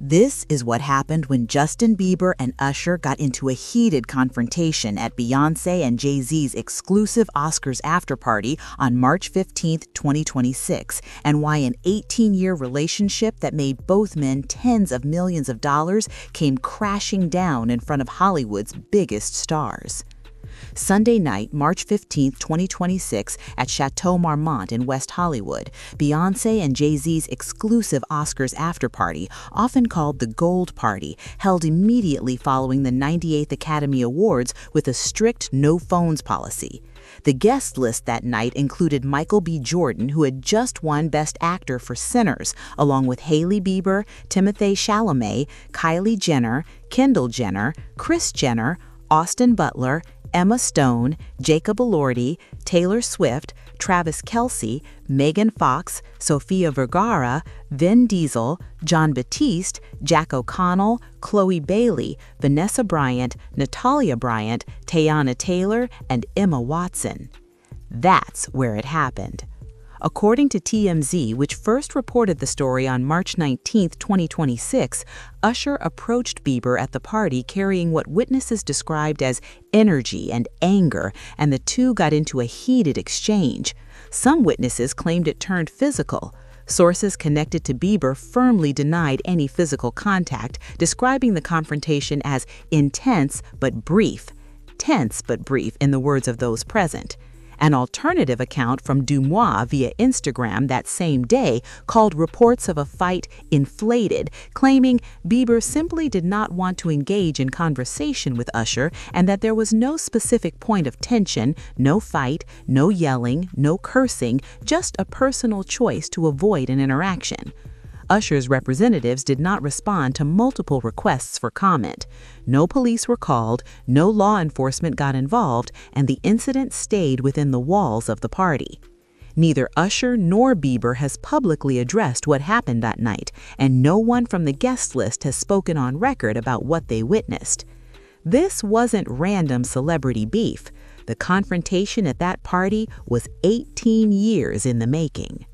This is what happened when Justin Bieber and Usher got into a heated confrontation at Beyoncé and Jay-Z's exclusive Oscars afterparty on March 15, 2026, and why an 18-year relationship that made both men tens of millions of dollars came crashing down in front of Hollywood's biggest stars. Sunday night, March 15, 2026, at Chateau Marmont in West Hollywood, Beyoncé and Jay-Z's exclusive Oscars afterparty, often called the Gold Party, held immediately following the 98th Academy Awards with a strict no-phones policy. The guest list that night included Michael B. Jordan, who had just won Best Actor for Sinners, along with Hailey Bieber, Timothée Chalamet, Kylie Jenner, Kendall Jenner, Kris Jenner, Austin Butler, Emma Stone, Jacob Elordi, Taylor Swift, Travis Kelce, Megan Fox, Sofia Vergara, Vin Diesel, Jon Batiste, Jack O'Connell, Chloe Bailey, Vanessa Bryant, Natalia Bryant, Teyana Taylor, and Emma Watson. That's where it happened. According to TMZ, which first reported the story on March 19, 2026, Usher approached Bieber at the party carrying what witnesses described as energy and anger, and the two got into a heated exchange. Some witnesses claimed it turned physical. Sources connected to Bieber firmly denied any physical contact, describing the confrontation as intense but brief. Tense but brief, in the words of those present. An alternative account from Dumois via Instagram that same day called reports of a fight inflated, claiming Bieber simply did not want to engage in conversation with Usher and that there was no specific point of tension, no fight, no yelling, no cursing, just a personal choice to avoid an interaction. Usher's representatives did not respond to multiple requests for comment. No police were called, no law enforcement got involved, and the incident stayed within the walls of the party. Neither Usher nor Bieber has publicly addressed what happened that night, and no one from the guest list has spoken on record about what they witnessed. This wasn't random celebrity beef. The confrontation at that party was 18 years in the making.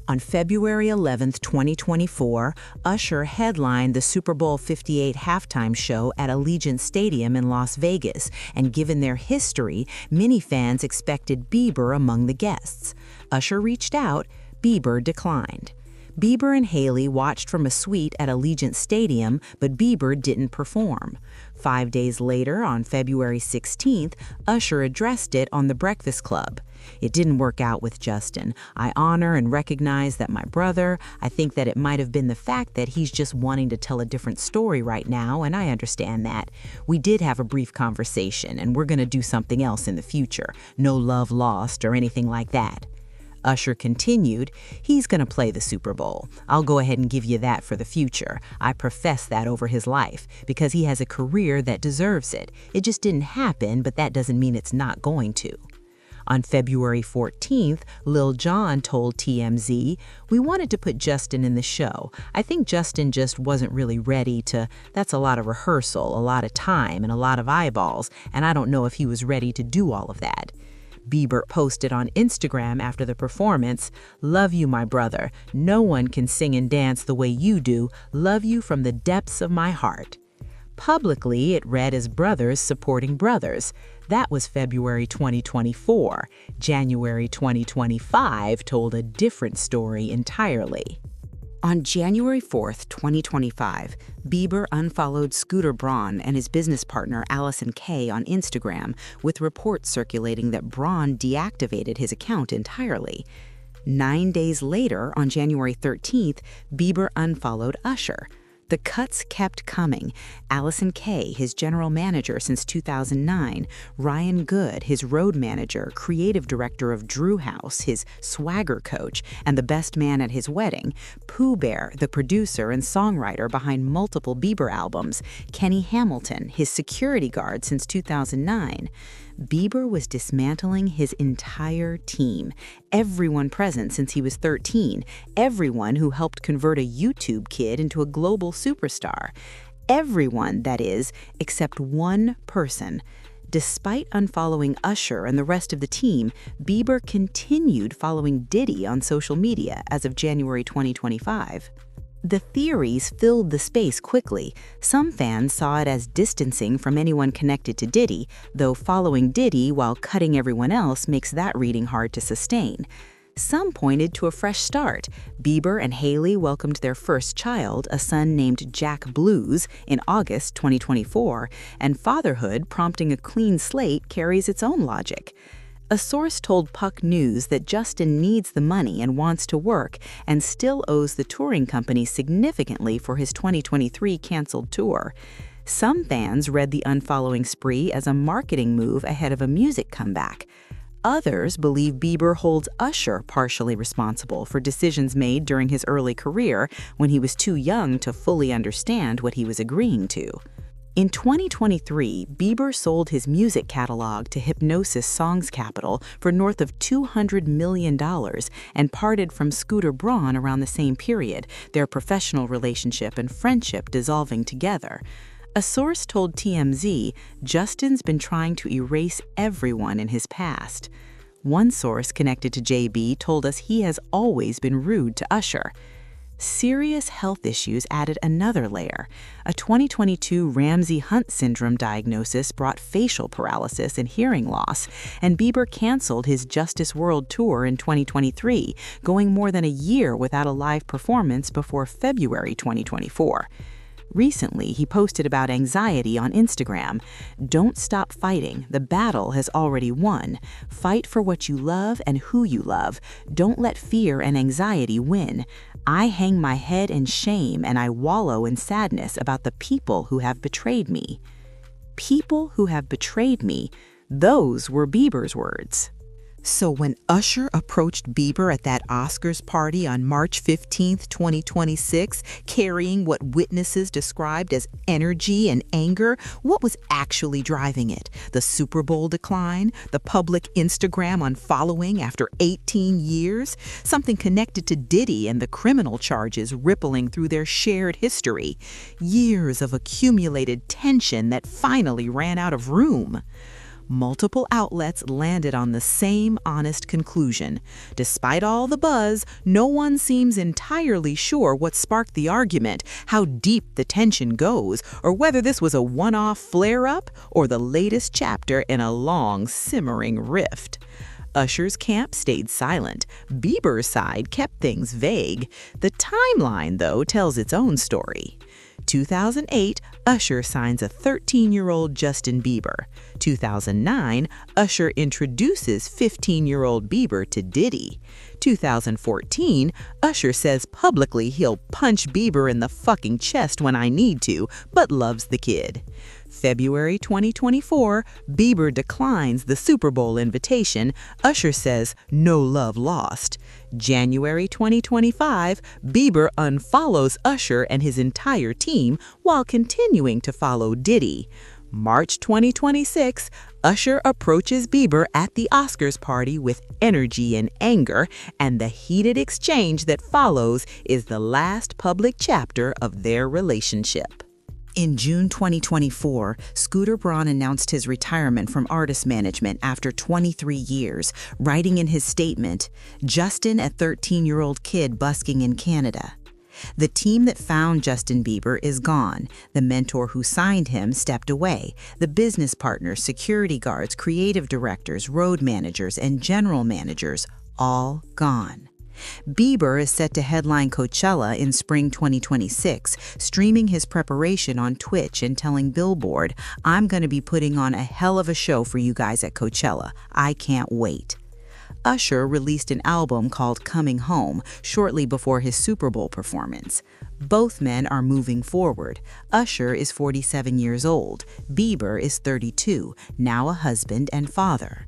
On February 11, 2024, Usher headlined the Super Bowl 58 halftime show at Allegiant Stadium in Las Vegas, and given their history, many fans expected Bieber among the guests. Usher reached out, Bieber declined. Bieber and Hailey watched from a suite at Allegiant Stadium, but Bieber didn't perform. 5 days later, on February 16th, Usher addressed it on The Breakfast Club. It didn't work out with Justin. I honor and recognize that my brother. I think that it might have been the fact that he's just wanting to tell a different story right now, and I understand that. We did have a brief conversation, and we're going to do something else in the future. No love lost or anything like that. Usher continued, he's going to play the Super Bowl. I'll go ahead and give you that for the future. I profess that over his life because he has a career that deserves it. It just didn't happen, but that doesn't mean it's not going to. On February 14th, Lil Jon told TMZ, we wanted to put Justin in the show. I think Justin just wasn't really ready to, that's a lot of rehearsal, a lot of time, and a lot of eyeballs, and I don't know if he was ready to do all of that. Bieber posted on Instagram after the performance, love you, my brother. No one can sing and dance the way you do. Love you from the depths of my heart. Publicly, it read as brothers supporting brothers. That was February 2024. January 2025 told a different story entirely. On January 4th, 2025, Bieber unfollowed Scooter Braun and his business partner Allison Kay on Instagram, with reports circulating that Braun deactivated his account entirely. 9 days later, on January 13th, Bieber unfollowed Usher. The cuts kept coming. Allison Kay, his general manager since 2009, Ryan Good, his road manager, creative director of Drew House, his swagger coach, and the best man at his wedding, Pooh Bear, the producer and songwriter behind multiple Bieber albums, Kenny Hamilton, his security guard since 2009. Bieber was dismantling his entire team, everyone present since he was 13, everyone who helped convert a YouTube kid into a global superstar. Everyone, that is, except one person. Despite unfollowing Usher and the rest of the team, Bieber continued following Diddy on social media as of January 2025. The theories filled the space quickly. Some fans saw it as distancing from anyone connected to Diddy, though following Diddy while cutting everyone else makes that reading hard to sustain. Some pointed to a fresh start. Bieber and Hailey welcomed their first child, a son named Jack Blues, in August 2024, and fatherhood prompting a clean slate carries its own logic. A source told Puck News that Justin needs the money and wants to work and still owes the touring company significantly for his 2023 canceled tour. Some fans read the unfollowing spree as a marketing move ahead of a music comeback. Others believe Bieber holds Usher partially responsible for decisions made during his early career when he was too young to fully understand what he was agreeing to. In 2023, Bieber sold his music catalog to Hypnosis Songs Capital for north of $200 million and parted from Scooter Braun around the same period, their professional relationship and friendship dissolving together. A source told TMZ Justin's been trying to erase everyone in his past. One source connected to JB told us he has always been rude to Usher. Serious health issues added another layer. A 2022 Ramsay-Hunt syndrome diagnosis brought facial paralysis and hearing loss, and Bieber canceled his Justice World Tour in 2023, going more than a year without a live performance before February 2024. Recently, he posted about anxiety on Instagram. "Don't stop fighting. The battle has already won. Fight for what you love and who you love. Don't let fear and anxiety win. I hang my head in shame and I wallow in sadness about the people who have betrayed me." People who have betrayed me, those were Bieber's words. So when Usher approached Bieber at that Oscars party on March 15, 2026, carrying what witnesses described as energy and anger, what was actually driving it? The Super Bowl decline? The public Instagram unfollowing after 18 years? Something connected to Diddy and the criminal charges rippling through their shared history? Years of accumulated tension that finally ran out of room. Multiple outlets landed on the same honest conclusion. Despite all the buzz, no one seems entirely sure what sparked the argument, how deep the tension goes, or whether this was a one-off flare-up or the latest chapter in a long, simmering rift. Usher's camp stayed silent. Bieber's side kept things vague. The timeline, though, tells its own story. 2008, Usher signs a 13-year-old Justin Bieber. 2009, Usher introduces 15-year-old Bieber to Diddy. 2014, Usher says publicly he'll punch Bieber in the fucking chest when I need to, but loves the kid. February 2024, Bieber declines the Super Bowl invitation. Usher says no love lost. January 2025, Bieber unfollows Usher and his entire team while continuing to follow Diddy. March 2026, Usher approaches Bieber at the Oscars party with energy and anger, and the heated exchange that follows is the last public chapter of their relationship. In June 2024, Scooter Braun announced his retirement from artist management after 23 years, writing in his statement, "Justin, a 13-year-old kid busking in Canada." The team that found Justin Bieber is gone. The mentor who signed him stepped away. The business partners, security guards, creative directors, road managers, and general managers, all gone. Bieber is set to headline Coachella in spring 2026, streaming his preparation on Twitch and telling Billboard, "I'm going to be putting on a hell of a show for you guys at Coachella. I can't wait." Usher released an album called Coming Home shortly before his Super Bowl performance. Both men are moving forward. Usher is 47 years old. Bieber is 32, now a husband and father.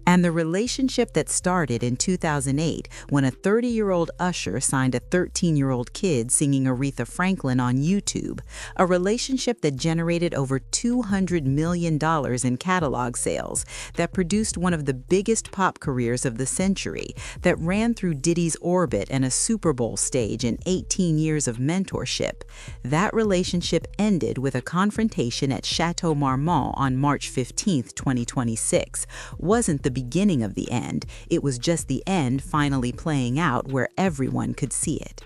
And the relationship that started in 2008 when a 30-year-old Usher signed a 13-year-old kid singing Aretha Franklin on YouTube, a relationship that generated over $200 million in catalog sales, that produced one of the biggest pop careers of the century, that ran through Diddy's orbit and a Super Bowl stage in 18 years of mentorship. That relationship ended with a confrontation at Chateau Marmont on March 15, 2026. Wasn't the beginning of the end, it was just the end finally playing out where everyone could see it.